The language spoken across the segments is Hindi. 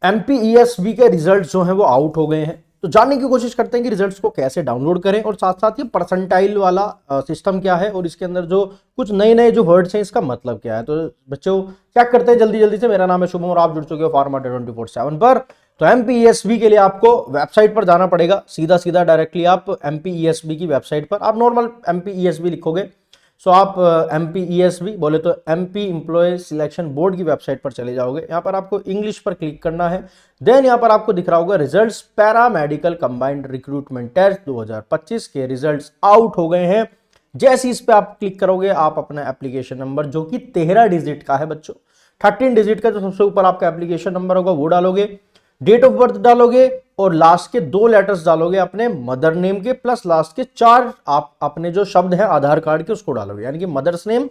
एमपीईएसबी के रिजल्ट जो हैं वो आउट हो गए हैं। तो जानने की कोशिश करते हैं कि रिजल्ट्स को कैसे डाउनलोड करें और साथ साथ ये परसेंटाइल वाला सिस्टम क्या है और इसके अंदर जो कुछ नए नए जो वर्ड्स हैं इसका मतलब क्या है। तो बच्चों चेक करते हैं जल्दी जल्दी से। मेरा नाम है शुभम और आप जुड़ चुके हो फार्माटा 24/7 पर। तो एमपीईएसबी के लिए आपको वेबसाइट पर जाना पड़ेगा, सीधा सीधा डायरेक्टली आप एमपीईएसबी की वेबसाइट पर आप नॉर्मल एमपीईएसबी लिखोगे। सो आप एमपीईएसबी बोले तो एमपी एम्प्लॉय सिलेक्शन बोर्ड की वेबसाइट पर चले जाओगे। यहाँ पर आपको इंग्लिश पर क्लिक करना है। देन यहाँ पर आपको दिख रहा होगा results para medical combined recruitment test 2025 के रिजल्ट्स आउट हो गए हैं। जैसे इस पे आप क्लिक करोगे आप अपना एप्लीकेशन नंबर जो कि 13 डिजिट का है बच्चों, 13 डिजिट का जो सबसे ऊपर आपका एप्लीकेशन नंबर होगा वो डालोगे, डेट ऑफ बर्थ डालोगे और लास्ट के 2 लेटर्स डालोगे अपने मदर नेम के, प्लस लास्ट के 4 आप अपने जो शब्द है आधार कार्ड के उसको डालोगे, यानी कि मदर्स नेम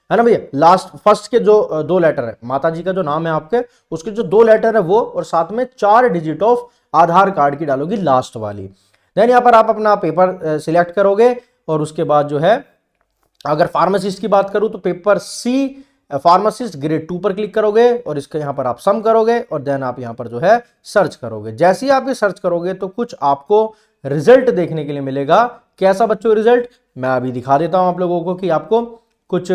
है ना भैया, लास्ट फर्स्ट के जो 2 लेटर है माता जी का जो नाम है आपके उसके जो 2 लेटर है वो, और साथ में 4 डिजिट ऑफ आधार कार्ड की डालोगी लास्ट वाली। देन यहाँ पर आप अपना पेपर सिलेक्ट करोगे और उसके बाद जो है अगर फार्मासिस्ट की बात करूं तो पेपर सी फार्मासिस्ट ग्रेड 2 पर क्लिक करोगे और इसके यहां पर आप सम करोगे और देन आप यहां पर जो है सर्च करोगे। जैसे ही आप ये सर्च करोगे तो कुछ आपको रिजल्ट देखने के लिए मिलेगा। कैसा बच्चों रिजल्ट, मैं अभी दिखा देता हूं आप लोगों को कि आपको कुछ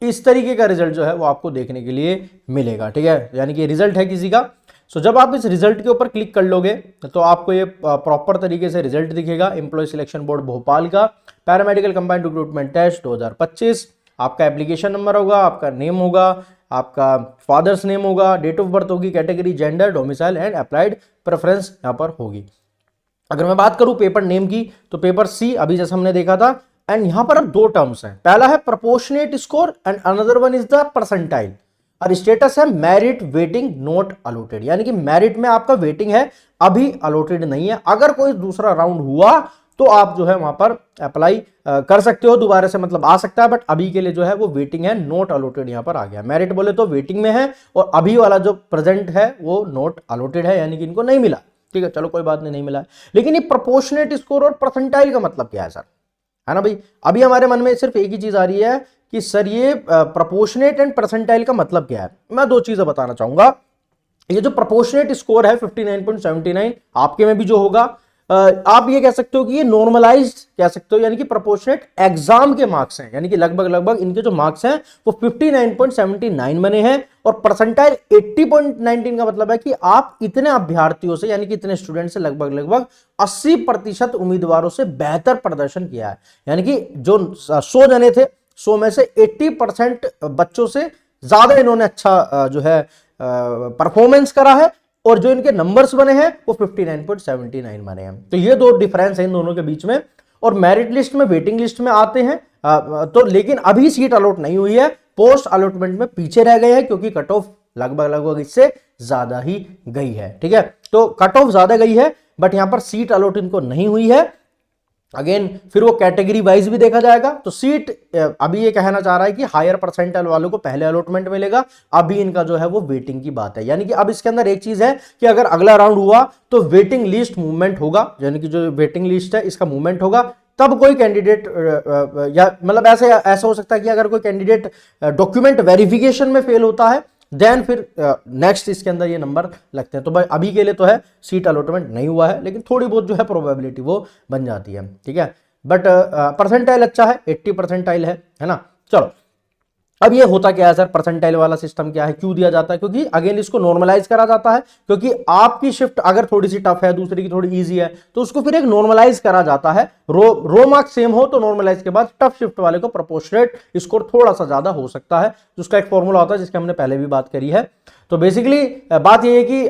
इस तरीके का रिजल्ट जो है वो आपको देखने के लिए मिलेगा। ठीक है, यानी कि रिजल्ट है किसी का। सो जब आप इस रिजल्ट के ऊपर क्लिक कर लोगे तो आपको ये प्रॉपर तरीके से रिजल्ट दिखेगा। एम्प्लॉय सिलेक्शन बोर्ड भोपाल का पैरामेडिकल कंबाइंड रिक्रूटमेंट टेस्ट 2025, आपका एप्लीकेशन नंबर होगा, आपका नेम होगा, आपका फादर्स नेम होगा, डेट ऑफ बर्थ होगी, category gender, domicile and applied preference यहाँ पर होगी। अगर मैं बात करूं पेपर नेम की तो पेपर सी अभी जैसा हमने देखा था, एंड यहां पर अब 2 टर्म्स हैं। पहला है proportionate score and another one is the percentile. और स्टेटस है मेरिट वेटिंग नॉट अलॉटेड, यानी कि मेरिट में आपका वेटिंग है अभी अलॉटेड नहीं है। अगर कोई दूसरा राउंड हुआ तो आप जो है वहां पर अप्लाई कर सकते हो, दोबारा से मतलब आ सकता है, बट अभी के लिए जो है वो वेटिंग है, नॉट अलॉटेड यहां पर आ गया। मेरिट बोले तो वेटिंग में है और अभी वाला जो प्रेजेंट है वो नॉट अलॉटेड है, यानी कि इनको नहीं मिला। ठीक है, चलो कोई बात नहीं, नहीं मिला है। लेकिन ये प्रोपोर्शनेट स्कोर और परसेंटाइल का मतलब क्या है सर, है ना भाई। अभी हमारे मन में सिर्फ एक ही चीज आ रही है कि सर ये प्रोपोर्शनेट एंड परसेंटाइल का मतलब क्या है। मैं 2 चीजें बताना चाहूंगा। ये जो प्रोपोर्शनेट स्कोर है 59.79 आपके में भी जो होगा, आप ये कह सकते हो कि ये नॉर्मलाइज्ड कह सकते हो, यानी कि प्रोपोर्शनेट एग्जाम के मार्क्स हैं, यानी कि लगभग लगभग इनके जो मार्क्स हैं वो 59.79 बने हैं। और परसेंटाइल 80.19 का मतलब है कि आप इतने अभ्यर्थियों से, यानी कि इतने स्टूडेंट से लगभग लगभग 80% उम्मीदवारों से बेहतर प्रदर्शन किया है। यानी कि जो 100 जने थे 100 में से 80% बच्चों से ज्यादा इन्होंने अच्छा जो है परफॉर्मेंस करा है, और जो इनके नंबर्स बने हैं वो 59.79 बने हैं। तो ये 2 डिफरेंस है इन दोनों के बीच में। और मेरिट लिस्ट में वेटिंग लिस्ट में आते हैं तो लेकिन अभी सीट अलॉट नहीं हुई है, पोस्ट अलॉटमेंट में पीछे रह गए हैं क्योंकि कट ऑफ लगभग लगभग इससे ज्यादा ही गई है। ठीक है, तो कट ऑफ ज्यादा गई है बट यहां पर सीट अलॉट इनको नहीं हुई है। अगेन फिर वो कैटेगरी वाइज भी देखा जाएगा। तो सीट अभी ये कहना चाह रहा है कि हायर परसेंटाइल वालों को पहले अलॉटमेंट मिलेगा, अभी इनका जो है वो वेटिंग की बात है। यानी कि अब इसके अंदर एक चीज है कि अगर अगला राउंड हुआ तो वेटिंग लिस्ट मूवमेंट होगा, यानी कि जो वेटिंग लिस्ट है इसका मूवमेंट होगा, तब कोई कैंडिडेट या मतलब ऐसा हो सकता है कि अगर कोई कैंडिडेट डॉक्यूमेंट वेरिफिकेशन में फेल होता है देन फिर नेक्स्ट इसके अंदर ये नंबर लगते हैं। तो भाई अभी के लिए तो है सीट अलॉटमेंट नहीं हुआ है, लेकिन थोड़ी बहुत जो है प्रोबेबिलिटी वो बन जाती है। ठीक है, बट परसेंटाइल अच्छा है, 80 परसेंटाइल है ना। चलो अब ये होता क्या है सर, परसेंटाइल वाला सिस्टम क्या है, क्यों दिया जाता है, क्योंकि अगेन इसको नॉर्मलाइज करा जाता है। क्योंकि आपकी शिफ्ट अगर थोड़ी सी टफ है दूसरे की थोड़ी इजी है तो उसको फिर एक नॉर्मलाइज करा जाता है। रो मार्क्स सेम हो तो नॉर्मलाइज के बाद टफ शिफ्ट वाले को प्रोपोर्शनेट स्कोर थोड़ा सा ज्यादा हो सकता है, जिसका एक फॉर्मूला होता है जिसकी हमने पहले भी बात करी है। तो बेसिकली बात यह है कि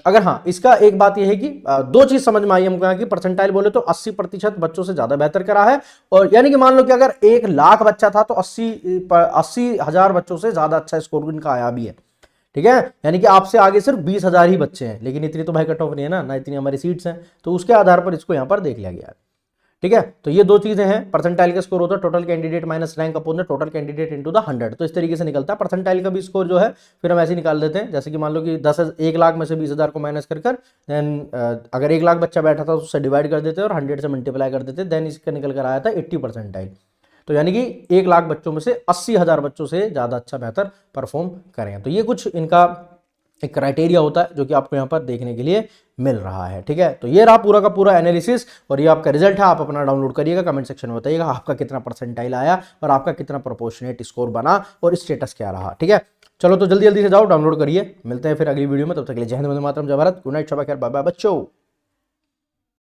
अगर हाँ इसका एक बात यह है कि 2 चीज समझ में आई हमको यहाँ की, परसेंटाइल बोले तो 80% बच्चों से ज्यादा बेहतर करा है। और यानी कि मान लो कि अगर 1 लाख बच्चा था तो 80,000 बच्चों से ज्यादा अच्छा स्कोर इनका आया भी है। ठीक है, यानी कि आपसे आगे सिर्फ 20,000 ही बच्चे हैं, लेकिन इतनी तो भाई कट ऑफ नहीं है ना इतनी हमारी सीट्स हैं, तो उसके आधार पर इसको यहाँ पर देख लिया गया है। ठीक है, तो ये 2 चीजें हैं। परसेंटाइल का स्कोर होता है total candidate minus rank upon the total candidate into the 100, तो इस तरीके से निकलता है। परसेंटाइल का भी स्कोर जो है फिर हम ऐसे निकाल देते हैं, जैसे कि मान लो कि 1 लाख में से 20,000 को माइनस कर देन अगर 1 लाख बच्चा बैठा था तो उससे डिवाइड कर देते और 100 से मल्टीप्लाई कर देते, देन इसका निकल कर आया था 80 परसेंटाइल। तो यानी कि 1 लाख बच्चों में से 80,000 बच्चों से ज्यादा अच्छा बेहतर परफॉर्म करें। तो ये कुछ इनका एक क्राइटेरिया होता है जो कि आपको यहाँ पर देखने के लिए मिल रहा है। ठीक है, तो ये रहा पूरा का पूरा एनालिसिस और ये आपका रिजल्ट है। आप अपना डाउनलोड करिएगा, कमेंट सेक्शन में बताइएगा आपका कितना परसेंटाइल आया और आपका कितना प्रोपोर्शनेट स्कोर बना और स्टेटस क्या रहा। ठीक है, चलो तो जल्दी जल्दी से जाओ डाउनलोड करिए। मिलते हैं फिर अगली वीडियो में, तब तक के लिए जय हिंद, वंदे मातरम, जय भारत, गुड नाइट, शबा खैर, बाय बाय बच्चों।